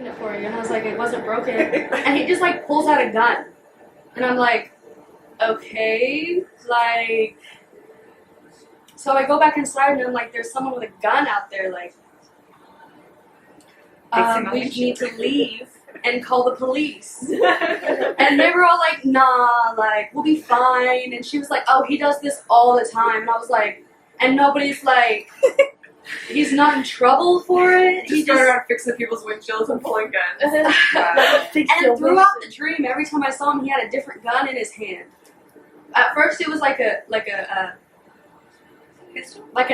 open it for you. And I was like, it wasn't broken. And he just like pulls out a gun. And I'm like, okay, like, so I go back inside and I'm like, there's someone with a gun out there, like, we need to leave and call the police. And they were all like, nah, like, we'll be fine. And she was like, oh, he does this all the time. And I was like, and nobody's like, he's not in trouble for it. He just started around fixing people's windshields and pulling guns. And throughout the dream, every time I saw him, he had a different gun in his hand. At first, it was like an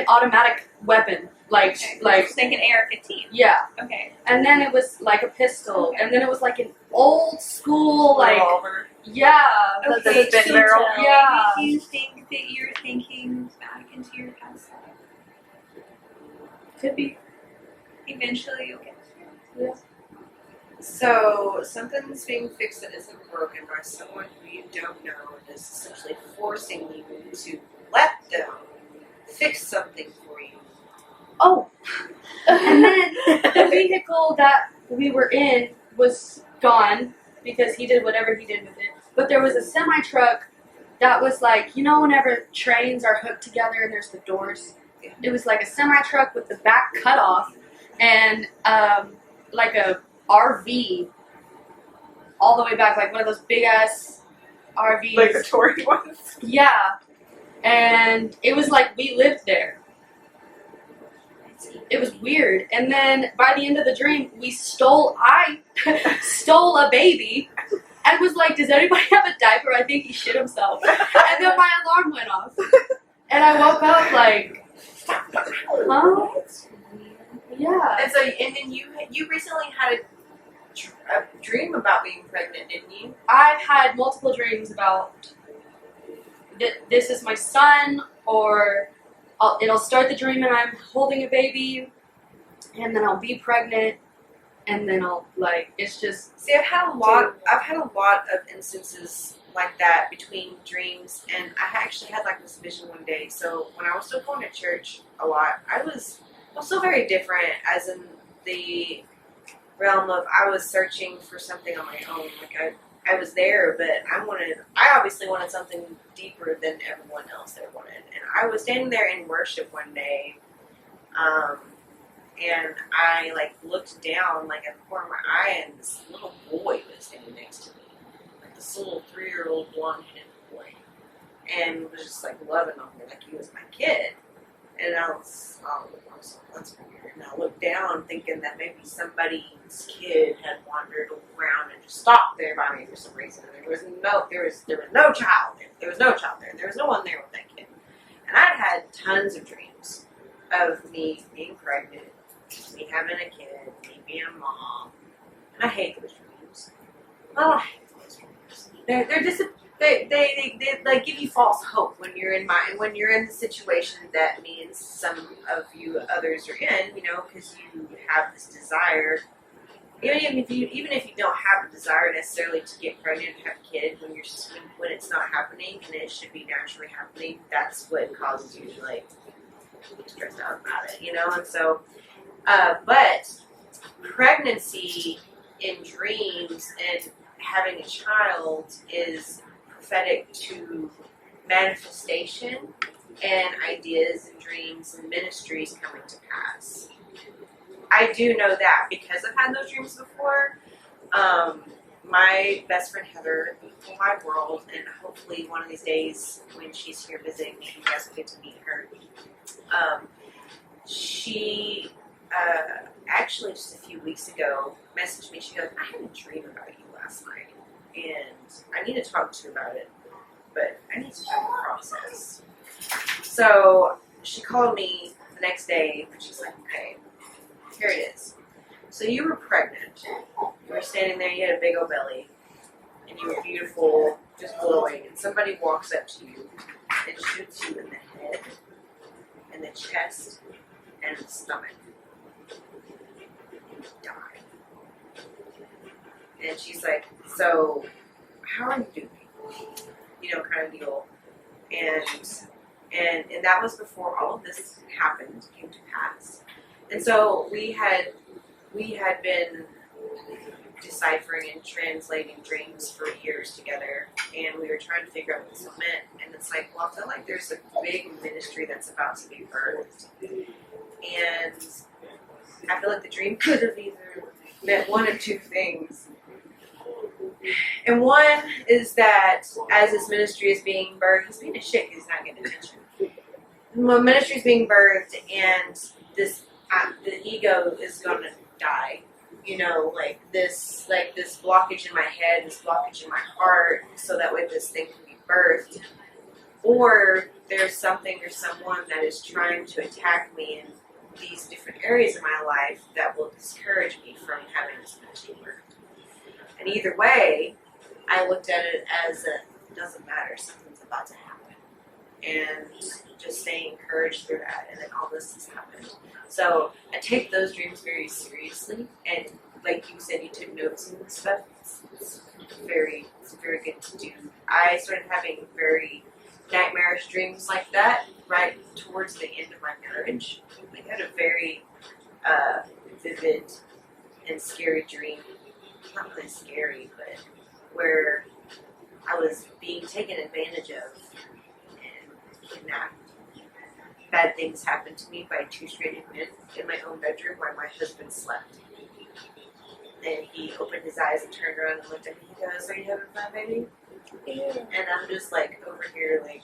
automatic weapon, like an AR-15. Yeah. Okay. And then it was like a pistol, and then it was like an old school revolver. Yeah. Okay. The spin barrel. Yeah. Do you think that you're thinking back into your past life? Could be. Eventually, you'll get to Yeah. So, something's being fixed that isn't broken by someone who you don't know and is essentially forcing you to let them fix something for you. Oh. And then the vehicle that we were in was gone because he did whatever he did with it. But there was a semi-truck that was like, you know whenever trains are hooked together and there's the doors? It was like a semi-truck with the back cut off and like a RV all the way back, like one of those big-ass RVs. Like the Tory ones? Yeah. And it was like we lived there. It was weird. And then by the end of the dream, I stole a baby and was like, does anybody have a diaper? I think he shit himself. And then my alarm went off. And I woke up like, huh? Yeah. And so, and then you recently had a dream about being pregnant, didn't you? I've had multiple dreams about this is my son, or it'll start the dream and I'm holding a baby, and then I'll be pregnant, and then I'll it's just. See, I've had a lot of instances like that between dreams, and I actually had like this vision one day. So when I was still going to church a lot, I was still very different, as in the realm of I was searching for something on my own. Like I was there, but I obviously wanted something deeper than everyone else there wanted. And I was standing there in worship one day, and I looked down at the corner of my eye, and this little boy was standing next to me, like this little 3-year-old blonde-headed boy, and was just loving on me like he was my kid. And I was that's weird. And I looked down thinking that maybe somebody's kid had wandered around and just stopped there by me for some reason. And there was no child there. There was no child there. There was no one there with that kid. And I'd had tons of dreams of me being pregnant, me having a kid, me being a mom. And I hate those dreams. Well, I hate those dreams. They're just they give you false hope when you're in the situation that me and some of you others are in, because you have this desire. Even if you don't have a desire necessarily to get pregnant and have a kid, when it's not happening and it should be naturally happening, that's what causes you to get stressed out about it, And so, but pregnancy in dreams and having a child is prophetic to manifestation and ideas and dreams and ministries coming to pass. I do know that because I've had those dreams before. My best friend Heather, beautiful my world, and hopefully one of these days when she's here visiting me, you guys will get to meet her. She actually just a few weeks ago messaged me. She goes, I had a dream about you last night, and I need to talk to you about it, but I need to do the process. So she called me the next day, and she's like, okay, here it is. So you were pregnant. You were standing there, you had a big old belly, and you were beautiful, just glowing, and somebody walks up to you and shoots you in the head, and the chest, and the stomach. You die. And she's like, so, how are you doing? Kind of deal. And that was before all of this happened, came to pass. And so we had been deciphering and translating dreams for years together, and we were trying to figure out what this all meant. And it's like, well, I feel like there's a big ministry that's about to be birthed, and I feel like the dream could have either meant one of two things. And one is that as this ministry is being birthed, he's being a shit because he's not getting attention. The ministry is being birthed, and this the ego is going to die. You know, like this blockage in my head, this blockage in my heart, so that way this thing can be birthed. Or there's something or someone that is trying to attack me in these different areas of my life that will discourage me from having this ministry birthed. And either way, I looked at it as it doesn't matter, something's about to happen. And just staying encouraged through that, and then all this has happened. So I take those dreams very seriously, and like you said, you took notes and stuff. It's very good to do. I started having very nightmarish dreams like that right towards the end of my marriage. We had a very vivid and scary dream. Not really scary, but where I was being taken advantage of and kidnapped. Bad things happened to me by two stranded men in my own bedroom while my husband slept. And he opened his eyes and turned around and looked at me. He goes, "Are you having fun, baby?" Yeah. And I'm just like over here, like,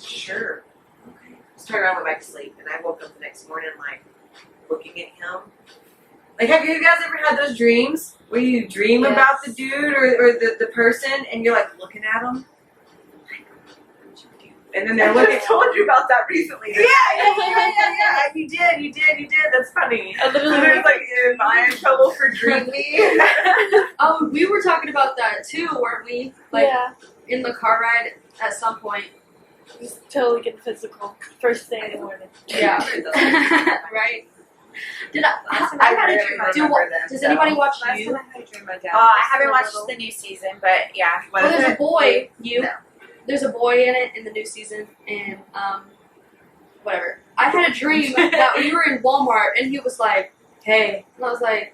sure. Okay. Just turned around and went back to sleep. And I woke up the next morning, like, looking at him. Like, have you guys ever had those dreams where you dream about the dude or the person and you're like looking at him? And then they're looking. I told you about that recently. Yeah. You did. That's funny. I literally was like, "Am I in trouble for dreaming?" We were talking about that too, weren't we? Like, in the car ride at some point. Just totally get physical. First thing in the morning. Yeah. Right? Did I had a dream. Does anybody watch You? I haven't watched the new season, but yeah. Well, there's a boy, There's a boy in it in the new season, and whatever. I had a dream that we were in Walmart, and he was like, "Hey," and I was like,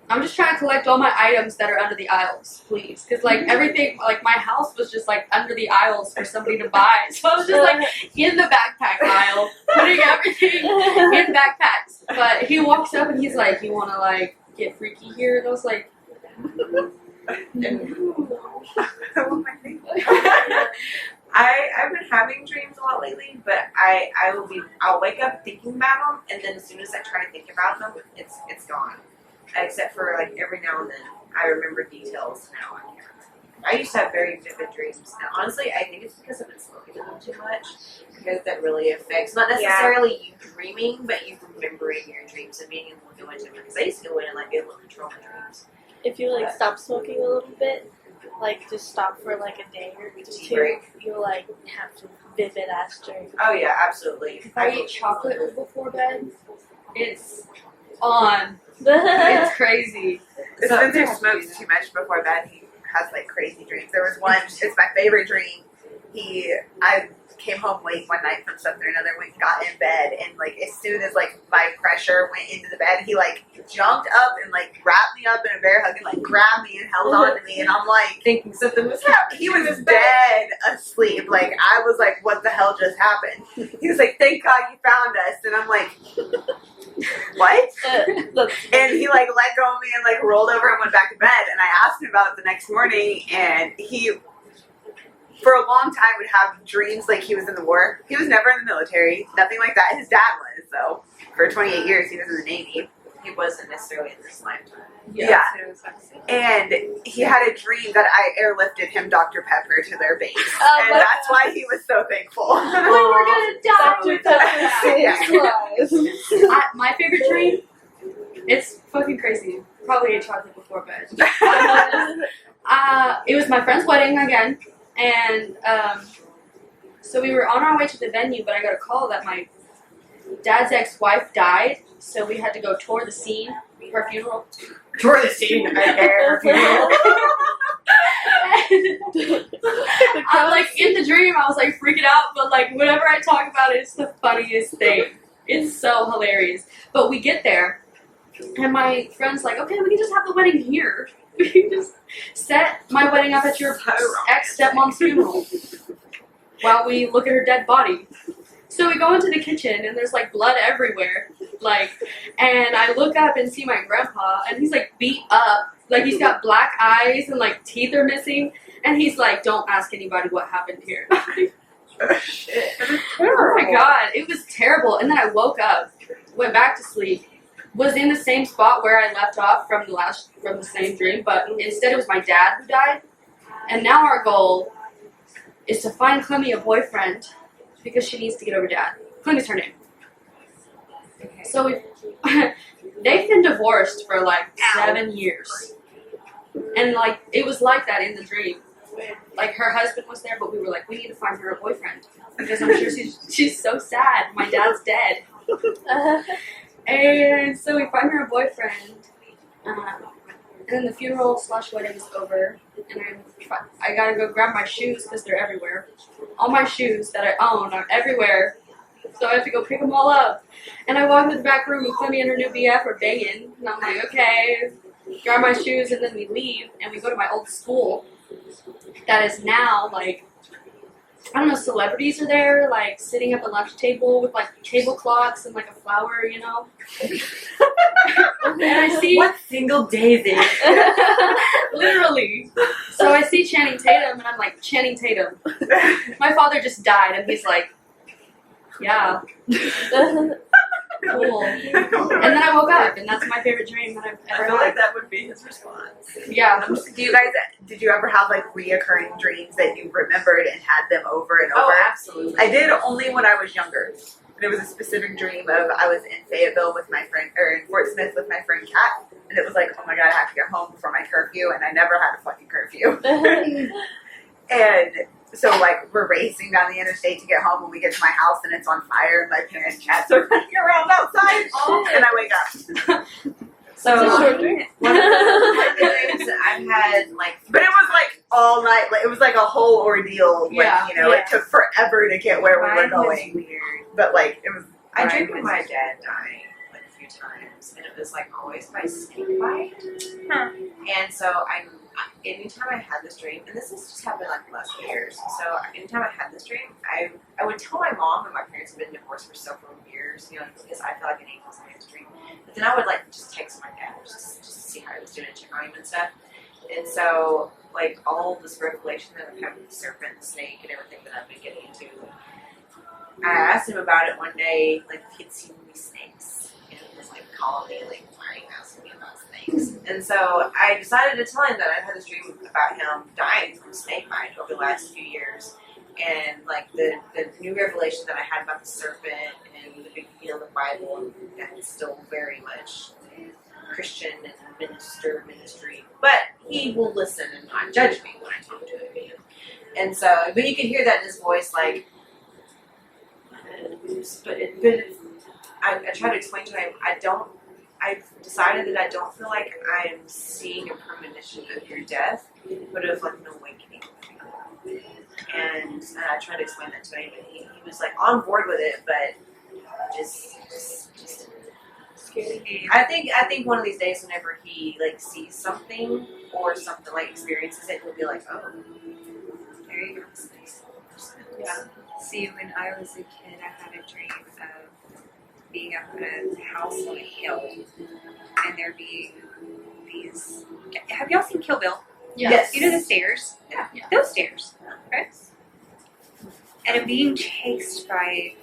"I'm just trying to collect all my items that are under the aisles, please," because like everything, like my house was just like under the aisles for somebody to buy, so I was just like in the backpack aisle, putting everything in backpacks. But he walks up and he's like, "You want to like get freaky here?" And I was like. I've been having dreams a lot lately, but I'll wake up thinking about them, and then as soon as I try to think about them, it's gone. Except for like every now and then, I remember details. Now I can't. I used to have very vivid dreams, and honestly, I think it's because I've been smoking a little too much. Because that really affects not necessarily you dreaming, but you remembering your dreams and being able to go into them. Because I used to go in and like be able to control my dreams. If you like stop smoking a little bit, like just stop for like a day or two, Break. you'll like have to vivid ass dreams. Oh yeah, absolutely. If I eat chocolate before bed, it's on. It's crazy. Spencer smokes too much before bed. He has like crazy dreams. There was one. It's my favorite dream. I came home late one night from something or another. We got in bed, and like as soon as like my pressure went into the bed, he like jumped up and like wrapped me up in a bear hug and like grabbed me and held on to me, and I'm like Thinking something was happening. he was dead asleep. Like I was like, what the hell just happened? He was like, thank God you found us, and I'm like, what? And he like let go of me and like rolled over and went back to bed. And I asked him about it the next morning, and he, for a long time, would have dreams like he was in the war. He was never in the military, nothing like that. His dad was, though. For 28 years, he was in the Navy. He wasn't necessarily in this lifetime. Yeah. And he had a dream that I airlifted him Dr. Pepper to their base. And that's why he was so thankful. We were gonna die. Dr. Pepper My favorite dream, it's fucking crazy. Probably ate chocolate before bed. It was my friend's wedding again, and so we were on our way to the venue, but I got a call that my dad's ex-wife died, so we had to go tour the scene for a funeral. Tour the scene at their funeral. I'm like in the dream, I was like freaking out, but like whenever I talk about it, it's the funniest thing. It's so hilarious. But we get there, And my friend's like, okay, we can just have the wedding here. We can just set my wedding up at your ex-stepmom's funeral while we look at her dead body. So we go into the kitchen and there's like blood everywhere. And I look up and see my grandpa and he's like beat up. Like he's got black eyes and like teeth are missing. And he's like, don't ask anybody what happened here. Oh my god, it was terrible. And then I woke up, went back to sleep, was in the same spot where I left off from the same dream, but instead it was my dad who died. And now our goal is to find Clemmy a boyfriend because she needs to get over dad. Clemmy's her name. So they've been divorced for like 7 years. And like it was like that in the dream. Like her husband was there, but we were like, we need to find her a boyfriend because I'm sure she's so sad. My dad's dead. And so we find her a boyfriend. And then the funeral / wedding is over. And I gotta go grab my shoes because they're everywhere. All my shoes that I own are everywhere. So I have to go pick them all up. And I walk into the back room and Clemmy and her new BF are banging. And I'm like, okay, grab my shoes, and then we leave and we go to my old school. That is now like, I don't know, celebrities are there, like sitting at the lunch table with like tablecloths and like a flower, you know. And I see What single daisy? literally. So I see Channing Tatum, and I'm like, Channing Tatum. My father just died, and he's like, yeah. Cool. And then I woke up, and that's my favorite dream that I've ever I feel had. like that would be his response. Yeah. Did you ever have like reoccurring dreams that you remembered and had them over and over? Oh, absolutely. I did only when I was younger. And it was a specific dream of I was in Fayetteville with my friend, or in Fort Smith with my friend Kat, and it was like, oh my god, I have to get home before my curfew, and I never had a fucking curfew. And so like we're racing down the interstate to get home, and we get to my house and it's on fire, and my parents' cats are running around outside, and I wake up. So It's a short dream. one of the dreams that I've had, like, But it was like all night, like it was like a whole ordeal. Like, Yeah. you know, it took forever to get where we were mine was going. weird. But like it was. I dreamed of my dad dying like a few times, and it was like always by snake bite. And so anytime I had this dream, and this has just happened like the last few years. So anytime I had this dream, I would tell my mom and my parents have been divorced for several years, you know, because I feel like an angel in this dream. But then I would like just text my dad just to see how he was doing, check on him and stuff. And so like all this revelation that I've had with the serpent, the snake, and everything that I've been getting into. I asked him about it one day, like if he'd seen any snakes, and he was like calling me, like, why are you asking me about snakes? And so I decided to tell him that I had this dream about him dying from snake bite over the last few years, and like the new revelation that I had about the serpent and the big deal in the Bible, and that's still very much Christian and ministry, but he will listen and not judge me when I talk to him. And so, but you can hear that in his voice, like. I try to explain to him, I've decided that I don't feel like I'm seeing a premonition of your death, but of like an awakening. And I tried to explain that to him, and he was like on board with it, but just scary. I think one of these days, whenever he like sees something or something like experiences it, he'll be like, oh, there you go. Yeah. See, when I was a kid, I had a dream of being up at a house on a hill, and there being these. Have y'all seen Kill Bill? Yes. You know the stairs? Yeah. Those stairs. Okay. And I'm being chased by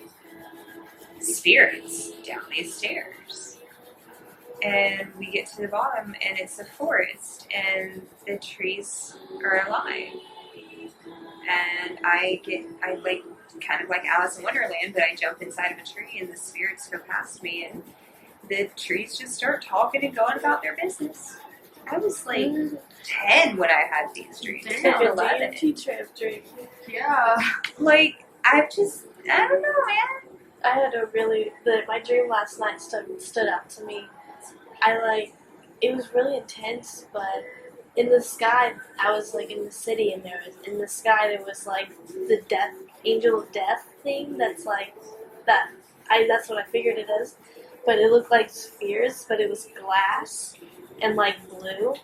spirits down these stairs. And we get to the bottom, and it's a forest, and the trees are alive. And I like kind of like Alice in Wonderland, but I jump inside of a tree and the spirits go past me and the trees just start talking and going about their business. I was like 10 when I had these dreams. It's Not like a 11. DMT trip dream. Yeah. Like, I don't know, man. I had my dream last night stood out to me. It was really intense, but in the sky, I was like in the city, and in the sky there was like the angel of death thing. That's what I figured it is. but it looked like spheres, but it was glass and like blue.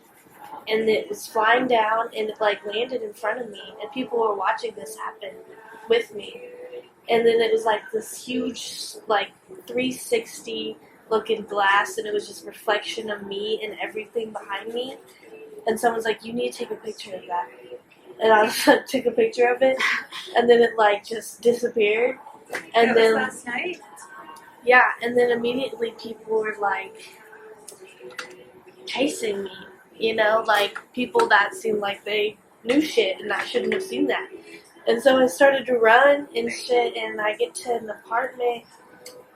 And it was flying down, and it like landed in front of me, and people were watching this happen with me. And then it was like this huge, like 360 looking glass, and it was just a reflection of me and everything behind me. And someone's like, "You need to take a picture of that." And I was like, took a picture of it, and then it like just disappeared. And That then was last night. yeah, and then immediately people were like chasing me. You know, like people that seemed like they knew shit, and I shouldn't have seen that. And so I started to run and shit, and I get to an apartment,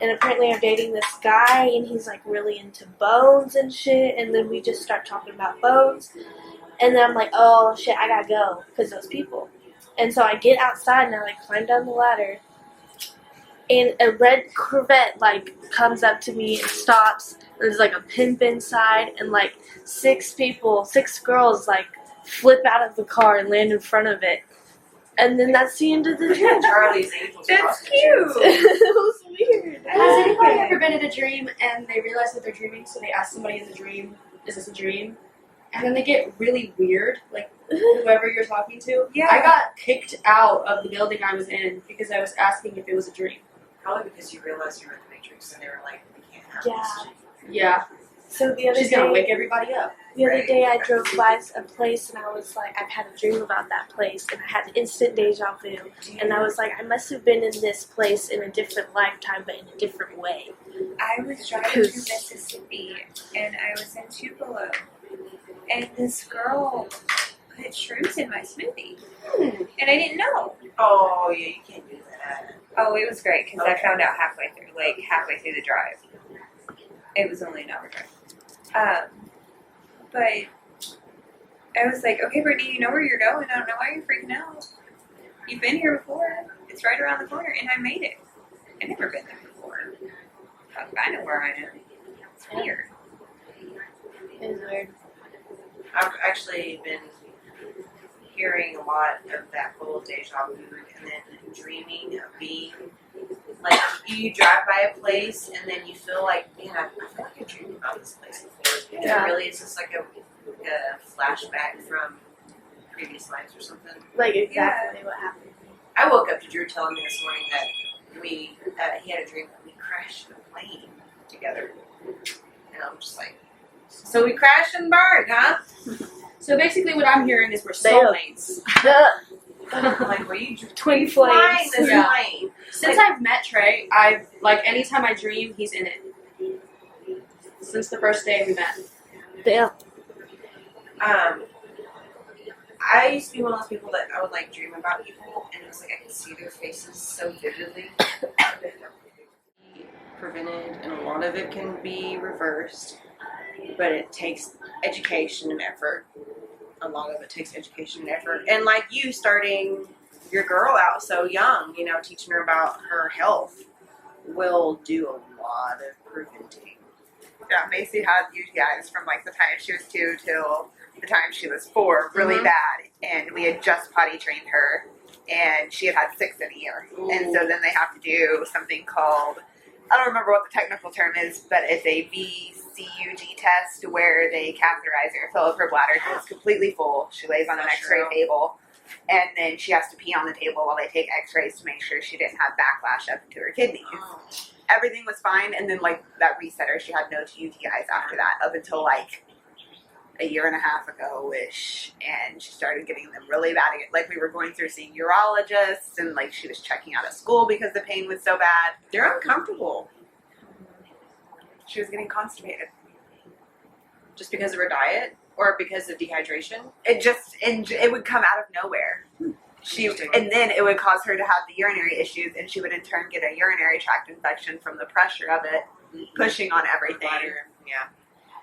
and apparently I'm dating this guy, and he's like really into bones and shit, and then we just start talking about bones, and then I'm like, oh shit, I gotta go, because those people. And so I get outside, and I like climb down the ladder, and a red Corvette like comes up to me and stops. There's like a pimp inside, and like 6 girls like flip out of the car and land in front of it. And then that's the end of the dream. Charlie's Angels. That's cute. It was weird. Has anybody ever been in a dream and they realize that they're dreaming, so they ask somebody in the dream, "Is this a dream?" And then they get really weird, like whoever you're talking to. Yeah. I got kicked out of the building I was in because I was asking if it was a dream. Probably because you realized you were in the Matrix and they were like, we can't have Yeah. this. Yeah, So the other she's gonna day, wake everybody up. the other day I drove by a place, and I was like, I've had a dream about that place, and I had instant deja vu. And I was like, I must have been in this place in a different lifetime, but in a different way. I was driving through Mississippi, and I was in Tupelo, and this girl put shrooms in my smoothie, and I didn't know. Oh, yeah, you can't do that. Oh, it was great because Okay. I found out halfway through the drive. It was only an hour drive. But I was like, okay, Brittany, you know where you're going. I don't know why you're freaking out. You've been here before. It's right around the corner, and I made it. I've never been there before. I know where I am. It's weird. It was weird. I've actually been hearing a lot of that whole deja vu and then dreaming of being like you drive by a place and then you feel like, man, I feel like I dreamed about this place before. And Yeah. really it's just like a flashback from previous lives or something. Like exactly what happened. I woke up to Drew telling me this morning that he had a dream that we crashed a plane together. And I'm just like, so we crashed and burned, huh? So basically, what I'm hearing is we're They are- soulmates. I'm like, were you Twin flying flames. this Yeah. plane? Since I've met Trey, I've like anytime I dream, he's in it. Since the first day we met. Yeah. I used to be one of those people that I would like dream about people, and it was like I could see their faces so vividly. Prevented, and a lot of it can be reversed, but it takes education and effort. A lot of it takes education and effort, and like you starting your girl out so young, you know, teaching her about her health will do a lot of preventing. Yeah, Macy had UTIs from like the time she was 2 till the time she was 4, really Mhm. bad. And we had just potty trained her, and she had had 6 in a year. And so then they have to do something called, I don't remember what the technical term is, but it's a VCUG test where they catheterize her, fill up her bladder till it's completely full. She lays on an X-ray table, and then she has to pee on the table while they take X-rays to make sure she didn't have backlash up into her kidneys. Everything was fine, and then like that reset her. She had no UTIs after that up until like a year and a half ago-ish, and she started getting them really bad. Like we were going through seeing urologists, and like she was checking out of school because the pain was so bad. They're uncomfortable. She was getting constipated. Just because of her diet or because of dehydration? It would come out of nowhere. And then it would cause her to have the urinary issues, and she would in turn get a urinary tract infection from the pressure of it pushing on everything. Yeah.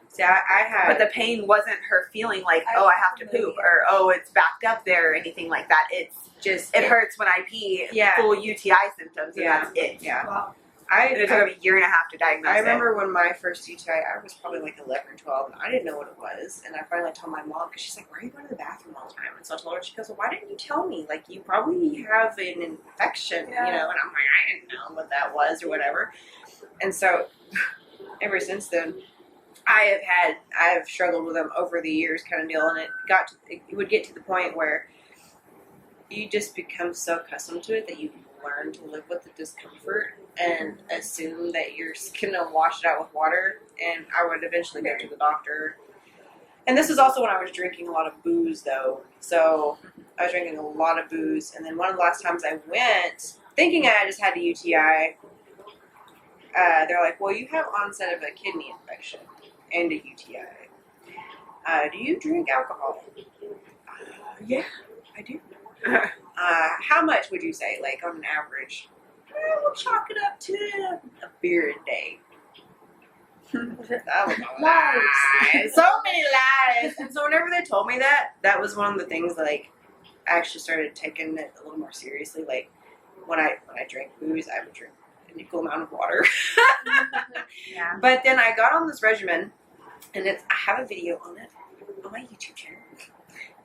See, I had. But the pain wasn't her feeling like, oh, I have to poop, or oh, it's backed up there, or anything like that. It's just it hurts when I pee. Yeah. Full UTI symptoms. And Yeah. that's it. Yeah. Wow. And it took me a year and a half to diagnose I it. remember when my first UTI, I was probably like 11 or 12, and I didn't know what it was. And I finally told my mom, because she's like, why are you going to the bathroom all the time? And so I told her, she goes, well, why didn't you tell me? Like, you probably have an infection, you know? And I'm like, I didn't know what that was or whatever. And so ever since then, I have struggled with them over the years, kind of deal, and it would get to the point where you just become so accustomed to it that you learn to live with the discomfort and assume that you're gonna wash it out with water. And I would eventually go to the doctor. And this was also when I was drinking a lot of booze, though. So I was drinking a lot of booze, and then one of the last times I went, thinking I just had a UTI, they're like, "Well, you have onset of a kidney infection and a UTI. Do you drink alcohol?" Yeah, I do. How much would you say, like, on an average? We'll chalk it up to a beer a day. That was a lie. So many lies. And so whenever they told me that, that was one of the things that, like, I actually started taking it a little more seriously. Like, when I drank booze, I would drink an equal amount of water. Yeah. But then I got on this regimen, and I have a video on it on my YouTube channel,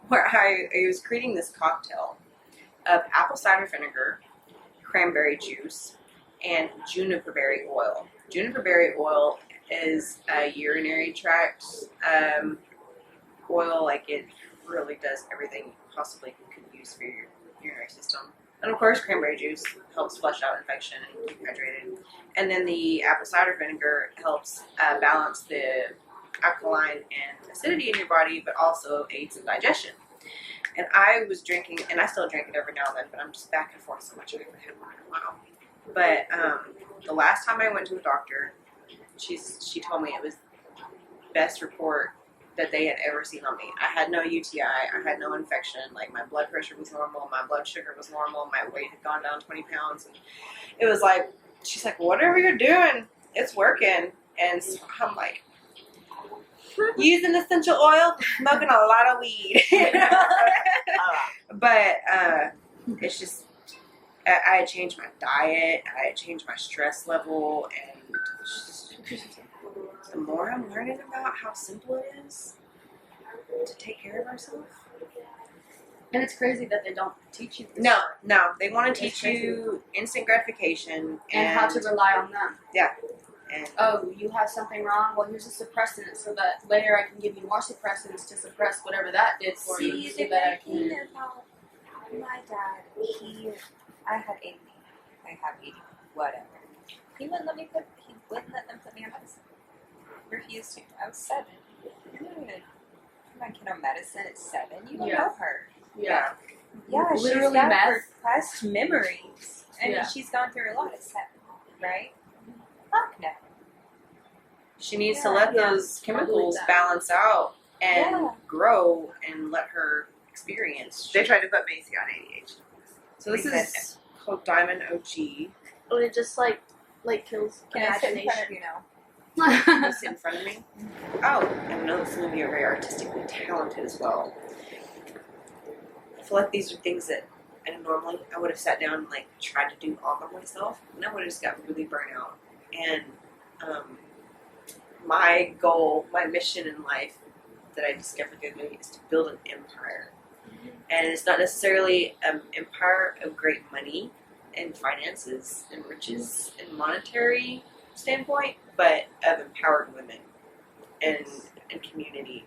where I was creating this cocktail of apple cider vinegar, cranberry juice, and juniper berry oil. Juniper berry oil is a urinary tract oil. Like, it really does everything you possibly could use for your urinary system. And of course, cranberry juice helps flush out infection and keep you hydrated. And then the apple cider vinegar helps balance the alkaline and acidity in your body, but also aids in digestion. And I was drinking, and I still drink it every now and then, but I'm just back and forth so much. I haven't had one in a while. But the last time I went to the doctor, she told me it was the best report that they had ever seen on me. I had no UTI, I had no infection, like, my blood pressure was normal, my blood sugar was normal, my weight had gone down 20 pounds, and it was like, she's like, whatever you're doing, it's working. And so I'm like, using essential oil, smoking a lot of weed. But it's just, I had changed my diet, I had changed my stress level, and the more I'm learning about how simple it is to take care of ourselves. And it's crazy that they don't teach you this. No, they want to teach you instant gratification And how to rely on them. Yeah. And Oh, you have something wrong? Well, here's a suppressant so that later I can give you more suppressants to suppress whatever that did for you. So that I can. about my dad, I had AD. I have AD, whatever. He wouldn't let them put me on medicine. Refused to. I was 7. You're not gonna put my kid on medicine at 7. You don't know her. Yeah. Yeah, Literally she's got meth. repressed memories. And Yeah. she's gone through a lot at 7, right? Fuck no. She needs to let those chemicals balance out and grow and let her experience. They tried to put Macy on ADHD. So this is called Diamond OG. Oh, it just like kills Can I sit in imagination. front of you now? Sit in front of me. Oh, and I know some of you are very artistically talented as well. I feel like these are things that normally I would have sat down and, like, tried to do all by myself, and I would have just got really burnt out. And my goal, my mission in life that I discovered the other day is to build an empire. And it's not necessarily an empire of great money and finances and riches and monetary standpoint, but of empowered women and community.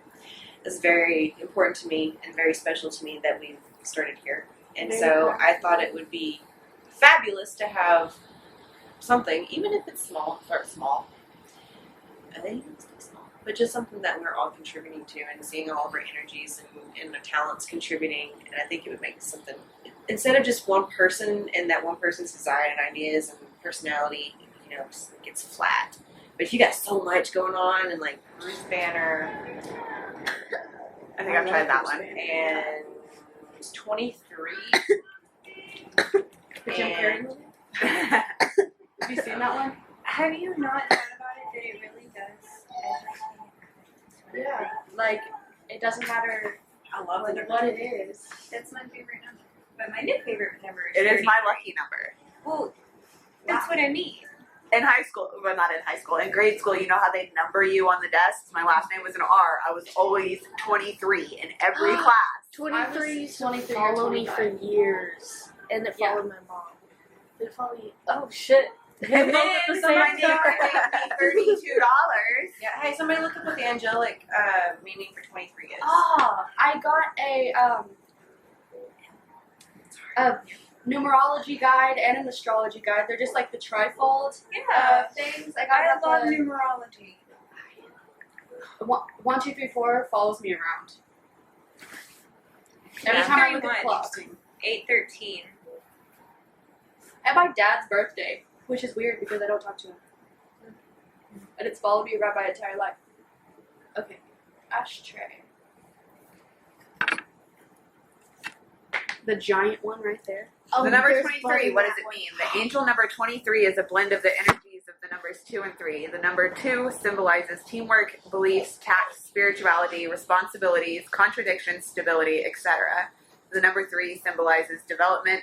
It's very important to me and very special to me that we've started here. And so I thought it would be fabulous to have something, even if it's small, start small. I think it's small, but just something that we're all contributing to and seeing all of our energies and our talents contributing. And I think it would make something, instead of just one person and that one person's desire and ideas and personality, you know, just gets flat. But if you got so much going on, and like Bruce Banner, I think I've tried that one. and he's 23. The Jim Carrey movie? Have you seen that one? Have you not thought about it? That it really does everything. Yeah. Like, it doesn't matter I love what it is. That's my favorite number. But my new favorite number is It is 30. my lucky number. Well, that's what I mean. In high school, well, not in high school, in grade school, you know how they number you on the desks? My last name was an R. I was always 23 in every class. 23 23 or followed me for 25. years, and it followed my mom. Did it follow you? Oh shit! And then my neighbor gave me $32. Yeah. Hey, somebody look up what the angelic meaning for 23 is. Oh, I got a numerology guide and an astrology guide. They're just like the trifold things. I love numerology. 1, 2, 3, 4 follows me around. Every time I look at the clock. 8/13. And my dad's birthday, which is weird because I don't talk to him. And it's followed me around my entire life. Okay. Ashtray. The giant one right there. The number there's 23, what does it one. mean? The angel number 23 is a blend of the energies of the numbers 2 and 3. The number 2 symbolizes teamwork, beliefs, tact, spirituality, responsibilities, contradictions, stability, etc. The number 3 symbolizes development,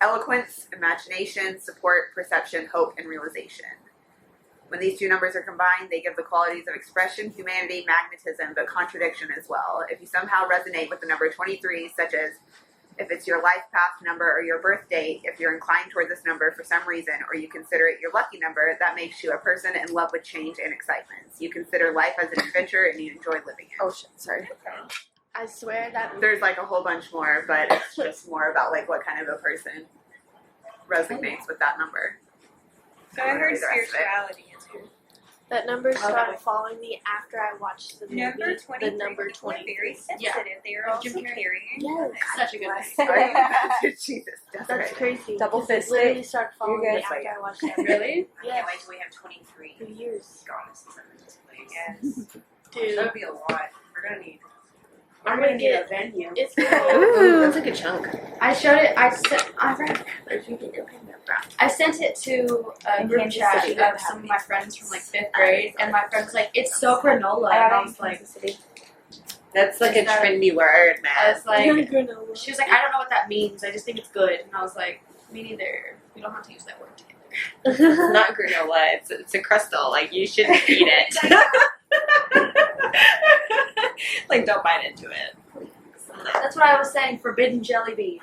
eloquence, imagination, support, perception, hope, and realization. When these two numbers are combined, they give the qualities of expression, humanity, magnetism, but contradiction as well. If you somehow resonate with the number 23, such as if it's your life path number or your birth date, if you're inclined toward this number for some reason, or you consider it your lucky number, that makes you a person in love with change and excitement. You consider life as an adventure and you enjoy living it. Oh shit, sorry. I swear that There's like a whole bunch more, but it's just more about like what kind of a person resonates with that number. So I heard The rest of it. spirituality too. that number started following me after I watched the movie. Number 23. The number people are 20. very sensitive. Yeah. They are also Jim Carrey. carrying. Yes. Such a good movie. Jesus, That's crazy. Double 'cause it fisted. literally started following You're me good. after I watched that. Really? Yeah, Can't wait till we have 23. 2 years. Goddesses in this place. Yes. Dude, That'll be a lot. We're gonna need. I'm gonna gonna need get a venue. it's Ooh, that's a good chunk. I showed it. I sent it to a In group Kansas chat City, of some of my friends from like 5th grade, and my friend was like, "It's so granola," and I was like, That's like a trendy word, I man. was like, granola. she was like, "I don't know what that means. I just think it's good," and I was like, "Me neither. We don't have to use that word together." It's not granola. It's a crystal. Like you shouldn't eat it. Like don't bite into it. That's what I was saying. Forbidden jelly beans.